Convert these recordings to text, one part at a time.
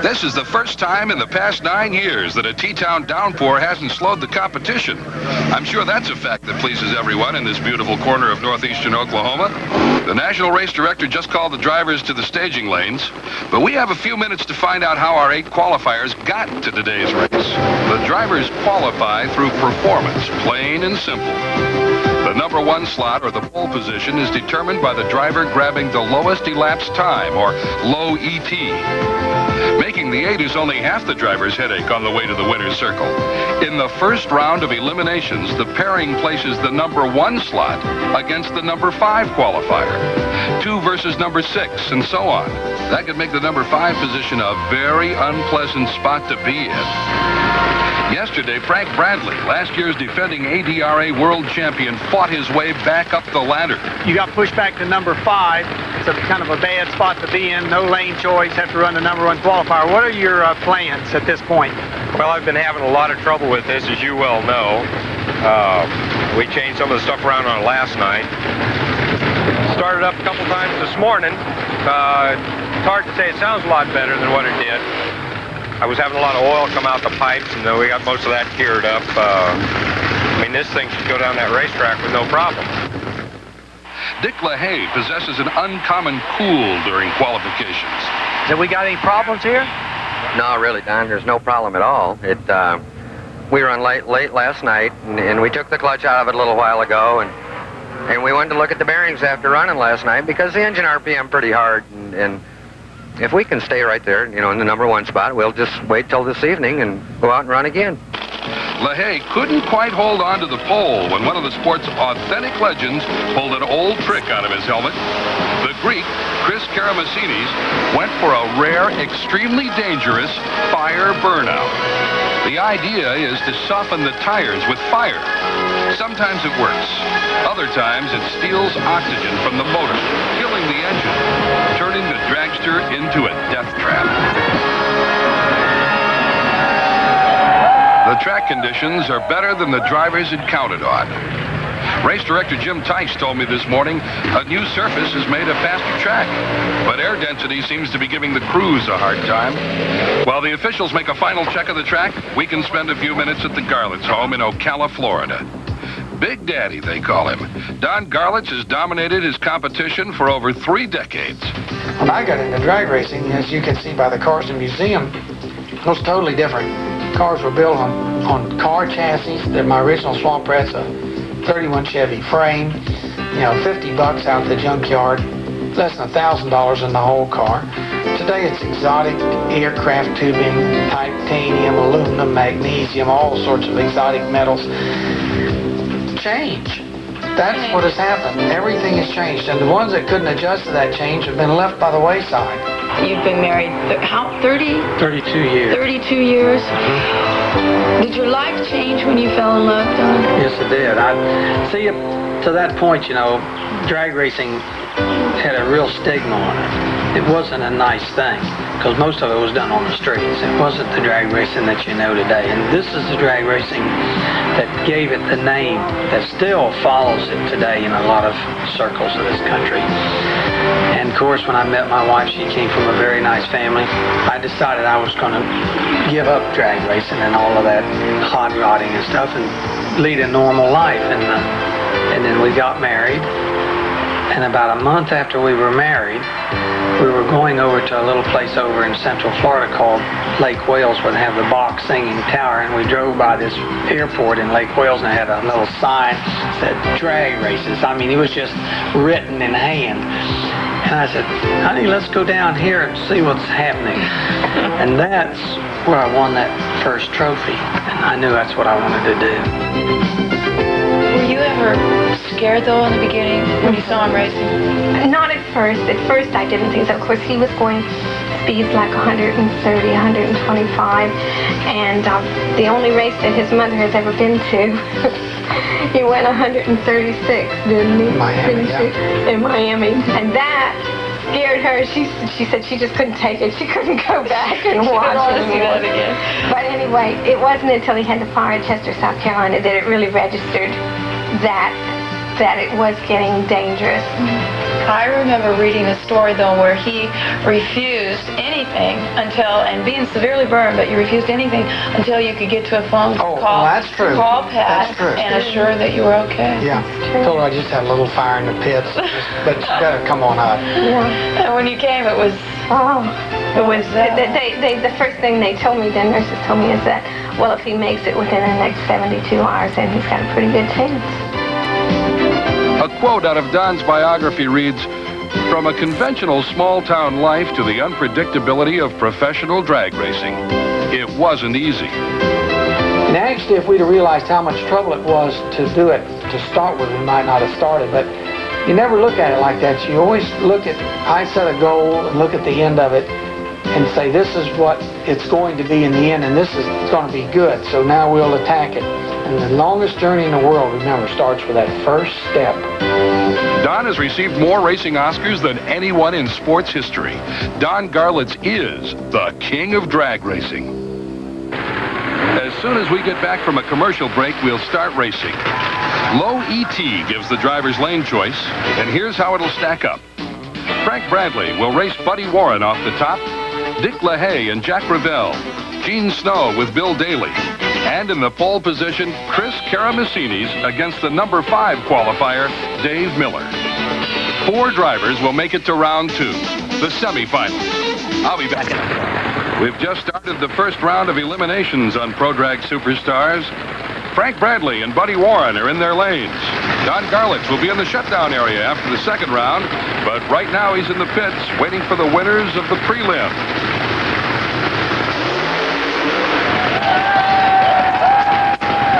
This is the first time in the past 9 years that a T-Town downpour hasn't slowed the competition. I'm sure that's a fact that pleases everyone in this beautiful corner of northeastern Oklahoma. The national race director just called the drivers to the staging lanes, but we have a few minutes to find out how our 8 qualifiers got to today's race. The drivers qualify through performance, plain and simple. The number 1 slot, or the pole position, is determined by the driver grabbing the lowest elapsed time, or low ET. Making the 8 is only half the driver's headache on the way to the winner's circle. In the first round of eliminations, the pairing places the number 1 slot against the number 5 qualifier. 2 versus number 6, and so on. That could make the number 5 position a very unpleasant spot to be in. Yesterday, Frank Bradley, last year's defending ADRA world champion, fought his way back up the ladder. You got pushed back to number 5. It's a kind of a bad spot to be in. No lane choice. Have to run the number 1 qualifier. What are your plans at this point? Well, I've been having a lot of trouble with this, as you well know. We changed some of the stuff around on last night. Started up a couple times this morning. It's hard to say. It sounds a lot better than what it did. I was having a lot of oil come out the pipes, and we got most of that cured up. I mean, this thing should go down that racetrack with no problem. Dick LaHaye possesses an uncommon cool during qualifications. Have we got any problems here? No, really, Don, there's no problem at all. We run late last night, and we took the clutch out of it a little while ago, and we went to look at the bearings after running last night because the engine RPM pretty hard, and if we can stay right there, you know, in the number 1 spot, we'll just wait till this evening and go out and run again. LaHaye couldn't quite hold on to the pole when one of the sport's authentic legends pulled an old trick out of his helmet. The Greek, Chris Karamessinis, went for a rare, extremely dangerous fire burnout. The idea is to soften the tires with fire. Sometimes it works. Other times it steals oxygen from the motor, killing the engine, turning the dragster into a death trap. The track conditions are better than the drivers had counted on. Race director Jim Tice told me this morning a new surface has made a faster track, but air density seems to be giving the crews a hard time. While the officials make a final check of the track, we can spend a few minutes at the Garlits home in Ocala, Florida. Big Daddy, they call him. Don Garlits has dominated his competition for over 3 decades. When I got into drag racing, as you can see by the cars in the museum, it was totally different. Cars were built on car chassis. They're my original Swamp Rat's a 31 Chevy frame, you know, $50 out the junkyard, less than $1,000 in the whole car. Today it's exotic aircraft tubing, titanium, aluminum, magnesium, all sorts of exotic metals. Change. That's what has happened. Everything has changed, and the ones that couldn't adjust to that change have been left by the wayside. You've been married, how, 30? 32 years. 32 years? Did your life change when you fell in love, Don? Yes, it did. I see, up to that point, you know, drag racing had a real stigma on it. It wasn't a nice thing, because most of it was done on the streets. It wasn't the drag racing that you know today. And this is the drag racing that gave it the name that still follows it today in a lot of circles of this country. And of course, when I met my wife, she came from a very nice family. I decided I was going to give up drag racing and all of that hot rodding and stuff and lead a normal life. And then we got married. And about a month after we were married, we were going over to a little place over in Central Florida called Lake Wales, where they have the box singing tower, and we drove by this airport in Lake Wales, and it had a little sign that said drag races. I mean, it was just written in hand. And I said, honey, let's go down here and see what's happening. And that's where I won that first trophy, and I knew that's what I wanted to do. Were you ever scared, though, in the beginning when you saw him racing? Not at first. At first, I didn't think so. Of course, he was going speeds like 130, 125, and the only race that his mother has ever been to, he went 136, didn't he? Miami, yeah. In Miami. And that scared her. She said she just couldn't take it. She couldn't go back and watch it anymore. Again. But anyway, it wasn't until he had the fire at Chester, South Carolina, that it really registered that it was getting dangerous. I remember reading a story, though, where he refused anything until, and being severely burned, but you refused anything until you could get to a phone call. Well, that's true. Call Pat That's true. and assure that you were okay. Yeah. Told her I just had a little fire in the pits, but you better come on up. Yeah. And when you came, it was... Oh. It was... The first thing they told me, the nurses told me, is that, well, if he makes it within the next 72 hours, then he's got a pretty good chance. A quote out of Don's biography reads, "From a conventional small-town life to the unpredictability of professional drag racing, it wasn't easy." And actually, if we'd have realized how much trouble it was to do it to start with, we might not have started. But you never look at it like that. You always look at, I set a goal and look at the end of it and say, this is what it's going to be in the end, and this is going to be good. So now we'll attack it. And the longest journey in the world, remember, starts with that first step. Don has received more racing Oscars than anyone in sports history. Don Garlits is the king of drag racing. As soon as we get back from a commercial break, we'll start racing. Low ET gives the driver's lane choice, and here's how it'll stack up. Frank Bradley will race Buddy Warren off the top, Dick LaHaye and Jack Revell, Gene Snow with Bill Daly, and in the pole position, Chris Karamessinis against the number 5 qualifier, Dave Miller. 4 drivers will make it to round 2, the semifinals. I'll be back. We've just started the first round of eliminations on Pro Drag Superstars. Frank Bradley and Buddy Warren are in their lanes. Don Garlits will be in the shutdown area after the second round, but right now he's in the pits waiting for the winners of the prelim.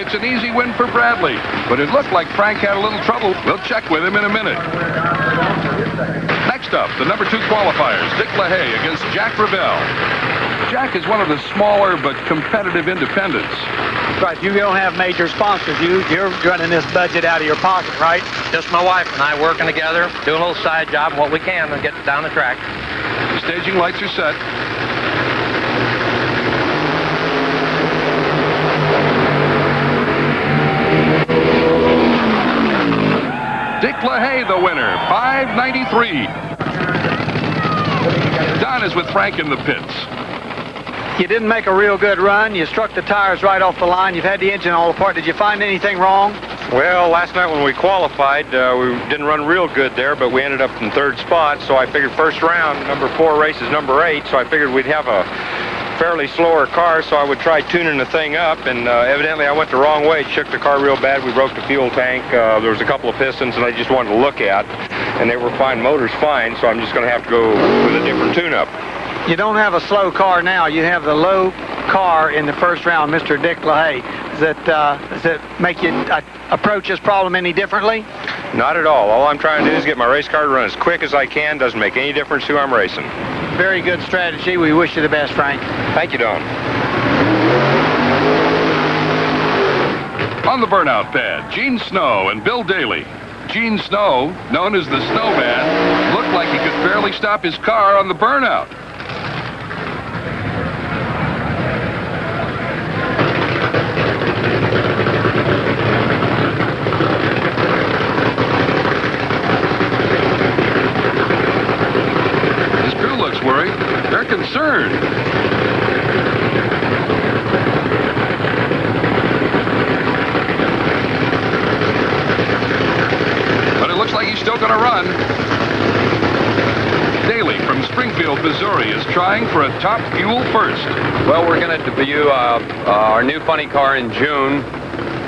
It's an easy win for Bradley, but it looked like Frank had a little trouble. We'll check with him in a minute. Next up, the number 2 qualifiers, Dick LaHaye against Jack Revell. Jack is one of the smaller but competitive independents. Right, you don't have major sponsors. You're running this budget out of your pocket, right? Just my wife and I working together, doing a little side job and what we can to get down the track. The staging lights are set. Dick LaHaye, the winner, 593. Don is with Frank in the pits. You didn't make a real good run. You struck the tires right off the line. You've had the engine all apart. Did you find anything wrong? Well, last night when we qualified, we didn't run real good there, but we ended up in 3rd spot, so I figured first round, number 4 race is number 8, so I figured we'd have a fairly slower car, so I would try tuning the thing up, and evidently I went the wrong way. It shook the car real bad. We broke the fuel tank. There was a couple of pistons that I just wanted to look at, and they were fine. Motor's fine, so I'm just going to have to go with a different tune-up. You don't have a slow car now. You have the low car in the first round, Mr. Dick LaHaye. Does that make you approach this problem any differently? Not at all. All I'm trying to do is get my race car to run as quick as I can. Doesn't make any difference who I'm racing. Very good strategy. We wish you the best, Frank. Thank you, Don. On the burnout pad, Gene Snow and Bill Daly. Gene Snow, known as the Snowman, looked like he could barely stop his car on the burnout. His crew looks worried. They're concerned. Looks like he's still going to run. Daly from Springfield, Missouri is trying for a top fuel first. Well, we're going to debut our new funny car in June,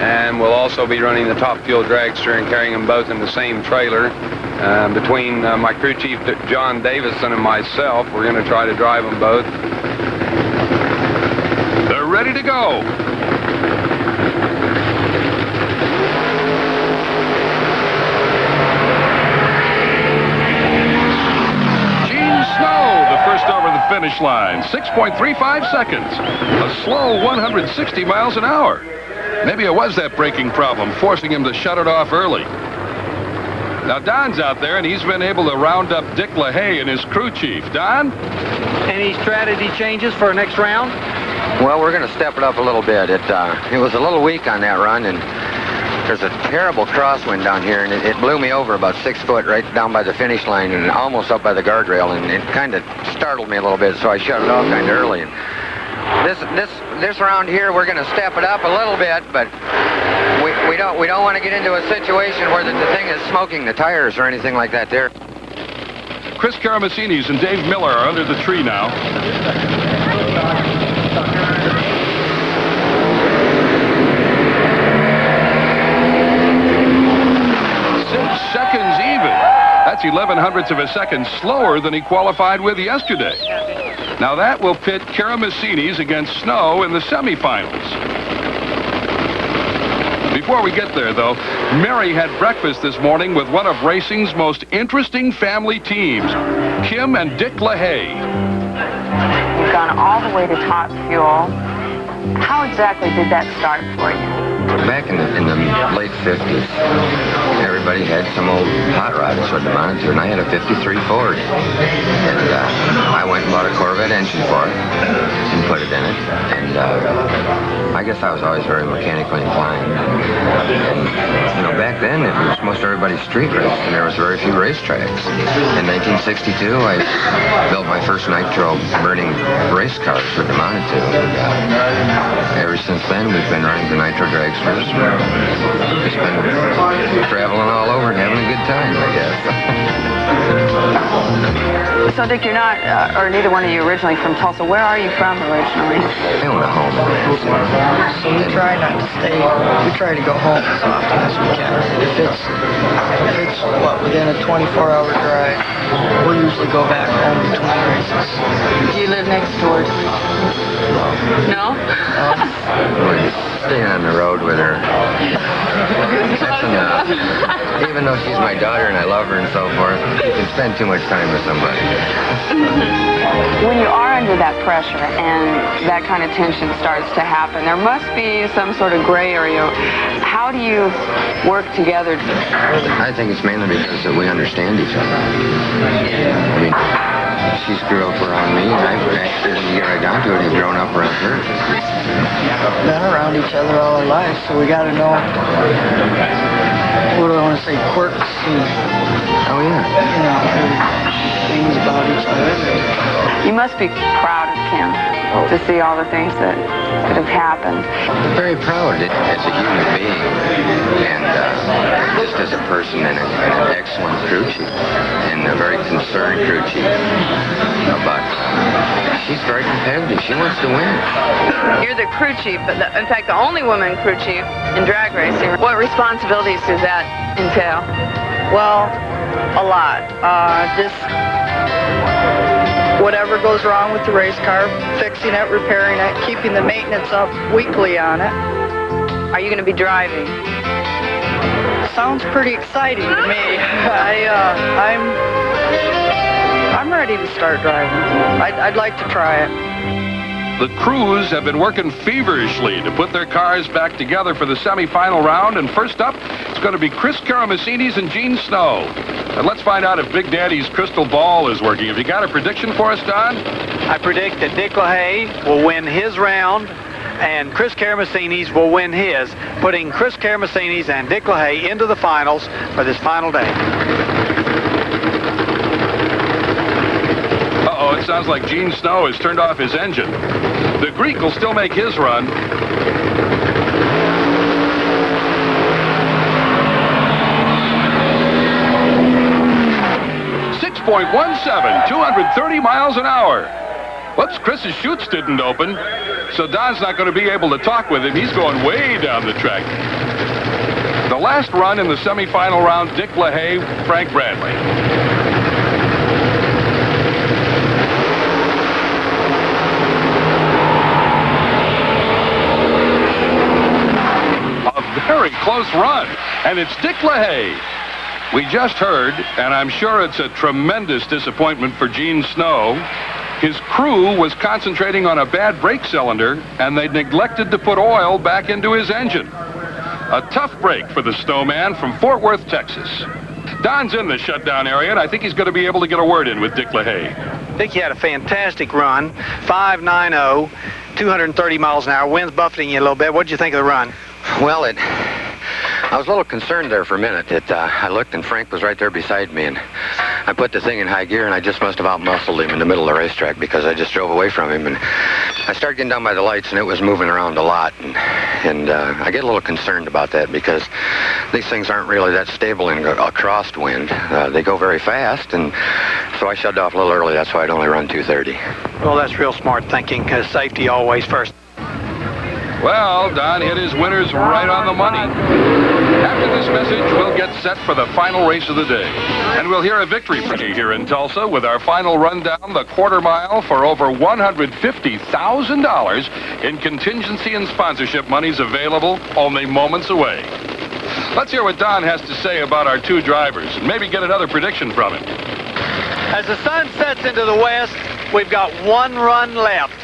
and we'll also be running the top fuel dragster and carrying them both in the same trailer. Between my crew chief, John Davison, and myself, we're going to try to drive them both. They're ready to go. Snow, the first over the finish line, 6.35 seconds, a slow 160 miles an hour. Maybe it was that braking problem forcing him to shut it off early. Now Don's out there, and he's been able to round up Dick LaHaye and his crew chief. Don? Any strategy changes for next round? Well, we're going to step it up a little bit. It was a little weak on that run, and there's a terrible crosswind down here, and it blew me over about 6 foot right down by the finish line and almost up by the guardrail, and it kind of startled me a little bit, so I shut it off kind of early. And this round here, we're going to step it up a little bit, but we don't want to get into a situation where the thing is smoking the tires or anything like that there. Chris Karamessinis and Dave Miller are under the tree now. 6 seconds even. That's 11/100ths of a second slower than he qualified with yesterday. Now that will pit Karamessinis against Snow in the semifinals. Before we get there, though, Mary had breakfast this morning with one of racing's most interesting family teams, Kim and Dick LaHaye. You've gone all the way to Top Fuel. How exactly did that start for you? Back in the late 50s, everybody had some old hot rod that's what they wanted to, and I had a 53 Ford. And I went and bought a Corvette engine for it and put it in it. And I guess I was always very mechanically inclined. And, you know, back then it was most everybody's street race, and there was very few racetracks. In 1962, I built my first nitro-burning race cars with the mounted to. Ever since then, we've been running the nitro dragsters. Just been traveling all over and having a good time, I guess. So, Dick, you're not, or neither one of you originally from Tulsa. Where are you from originally? I own a home. So we try not to stay. We try to go home as often as we can. If it's within a 24-hour drive, we'll usually go back home between races. Do you live next door? No? Staying on the road with her. That's enough. Even though she's my daughter and I love her and so forth, you can spend too much time with somebody. When you are under that pressure and that kind of tension starts to happen, there must be some sort of gray area. How do you work together? I think it's mainly because that we understand each other. I mean, she's grew up around me, and I've actually, when you get right down to it, have grown up around her. Been around each other all our lives, so we got to know, what do I want to say, quirks and, oh yeah, you know, things about each other. You must be proud of Kim to see all the things that have happened. Very proud as a human being, and just as a person, and an excellent crew chief, and a very concerned crew chief. But she's very competitive. She wants to win. You're the crew chief, but in fact, the only woman crew chief in drag racing. What responsibilities does that entail? Well, a lot. Whatever goes wrong with the race car, fixing it, repairing it, keeping the maintenance up weekly on it. Are you going to be driving? Sounds pretty exciting to me. I'm ready to start driving. I'd like to try it. The crews have been working feverishly to put their cars back together for the semifinal round, and first up, it's going to be Chris Karamessinis and Gene Snow. And let's find out if Big Daddy's crystal ball is working. Have you got a prediction for us, Don? I predict that Dick LaHaye will win his round and Chris Karamessinis will win his, putting Chris Karamessinis and Dick LaHaye into the finals for this final day. Uh-oh, it sounds like Gene Snow has turned off his engine. The Greek will still make his run. .17, 230 miles an hour. Whoops, Chris's chutes didn't open, so Don's not going to be able to talk with him. He's going way down the track. The last run in the semifinal round, Dick LaHaye, Frank Bradley. A very close run, and it's Dick LaHaye. We just heard, and I'm sure it's a tremendous disappointment for Gene Snow, his crew was concentrating on a bad brake cylinder, and they neglected to put oil back into his engine. A tough break for the Snowman from Fort Worth, Texas. Don's in the shutdown area, and I think he's going to be able to get a word in with Dick LaHaye. I think he had a fantastic run, 5.90, 230 miles an hour. Wind's buffeting you a little bit. What did you think of the run? Well, I was a little concerned there for a minute. I looked and Frank was right there beside me, and I put the thing in high gear, and I just must have out-muscled him in the middle of the racetrack because I just drove away from him, and I started getting down by the lights, and it was moving around a lot, and I get a little concerned about that because these things aren't really that stable in a crosswind. They go very fast, and so I shut off a little early. That's why I'd only run 230. Well, that's real smart thinking, because safety always first. Well, Don hit his winners right on the money. After this message, we'll get set for the final race of the day. And we'll hear a victory party here in Tulsa with our final rundown, the quarter mile, for over $150,000 in contingency and sponsorship monies available only moments away. Let's hear what Don has to say about our two drivers and maybe get another prediction from him. As the sun sets into the west, we've got one run left.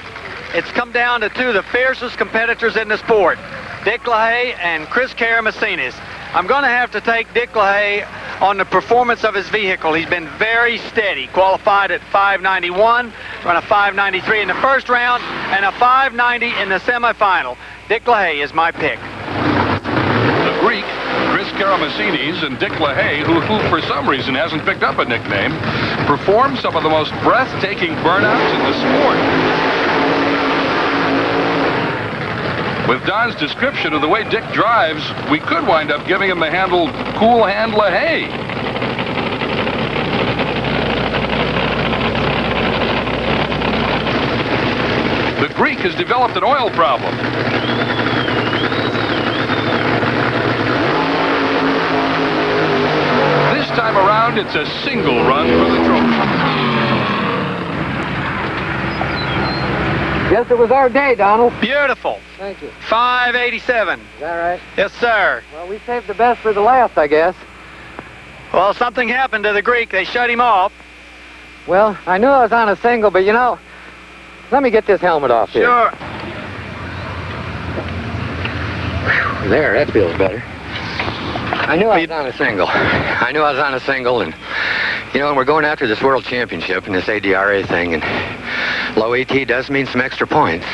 It's come down to two of the fiercest competitors in the sport, Dick LaHaye and Chris Karamessinis. I'm going to have to take Dick LaHaye on the performance of his vehicle. He's been very steady, qualified at 591, run a 593 in the first round, and a 590 in the semifinal. Dick LaHaye is my pick. The Greek, Chris Karamessinis, and Dick LaHaye, who for some reason hasn't picked up a nickname, perform some of the most breathtaking burnouts in the sport. With Don's description of the way Dick drives, we could wind up giving him the handle Cool Hand LaHaye. The Greek has developed an oil problem. This time around, it's a single run for the trophy. Yes, it was our day, Donald. Beautiful. Thank you. 587. Is that right? Yes, sir. Well, we saved the best for the last, I guess. Well, something happened to the Greek. They shut him off. Well, I knew I was on a single, but you know, let me get this helmet off here. Sure. There, that feels better. I knew I was on a single. And, you know, and we're going after this World Championship and this ADRA thing, and low AT does mean some extra points.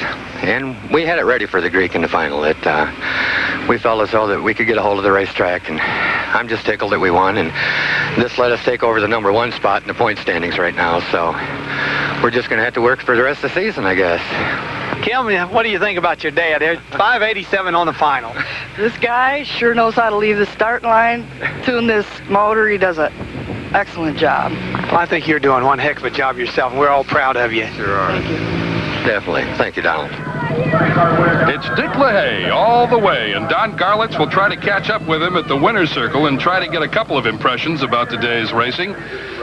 And we had it ready for the Greek in the final. We felt as though that we could get a hold of the racetrack, and I'm just tickled that we won, and this let us take over the #1 spot in the point standings right now, so we're just going to have to work for the rest of the season, I guess. Kim, what do you think about your dad? 587 on the final. This guy sure knows how to leave the starting line, tune this motor. He does an excellent job. Well, I think you're doing one heck of a job yourself, and we're all proud of you. Sure are. Thank you. Definitely. Thank you, Donald. It's Dick LaHaye all the way, and Don Garlitz will try to catch up with him at the winner's circle and try to get a couple of impressions about today's racing.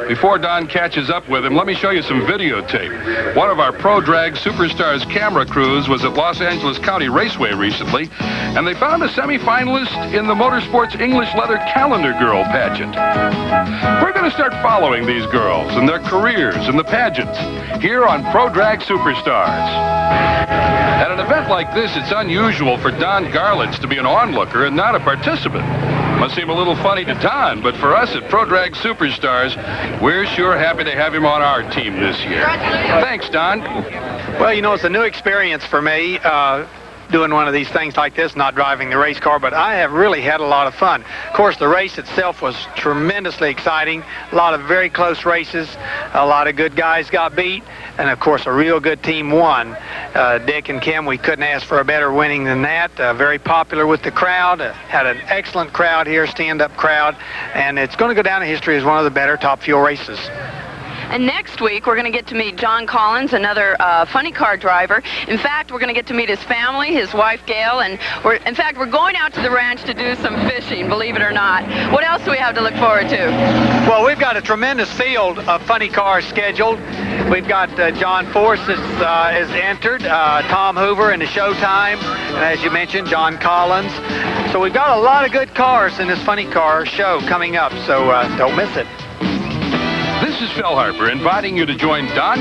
Before Don catches up with him, let me show you some videotape. One of our Pro Drag Superstars camera crews was at Los Angeles County Raceway recently, and they found a semi-finalist in the Motorsports English Leather Calendar Girl pageant. We're going to start following these girls and their careers in the pageants here on Pro Drag Superstars. At an event like this, it's unusual for Don Garlitz to be an onlooker and not a participant. Must seem a little funny to Don, but for us at Pro Drag Superstars, we're sure happy to have him on our team this year. Thanks, Don. Well, you know, it's a new experience for me, doing one of these things like this, not driving the race car, but I have really had a lot of fun. Of course, the race itself was tremendously exciting. A lot of very close races. A lot of good guys got beat. And, of course, a real good team won. Dick and Kim, we couldn't ask for a better winning than that. Very popular with the crowd. Had an excellent crowd here, stand-up crowd. And it's going to go down in history as one of the better Top Fuel races. And next week, we're going to get to meet John Collins, another funny car driver. In fact, we're going to get to meet his family, his wife, Gail, and we're going out to the ranch to do some fishing, believe it or not. What else do we have to look forward to? Well, we've got a tremendous field of funny cars scheduled. We've got John Force is entered, Tom Hoover in the Showtime, and as you mentioned, John Collins. So we've got a lot of good cars in this funny car show coming up, so don't miss it. This is Phil Harper inviting you to join Don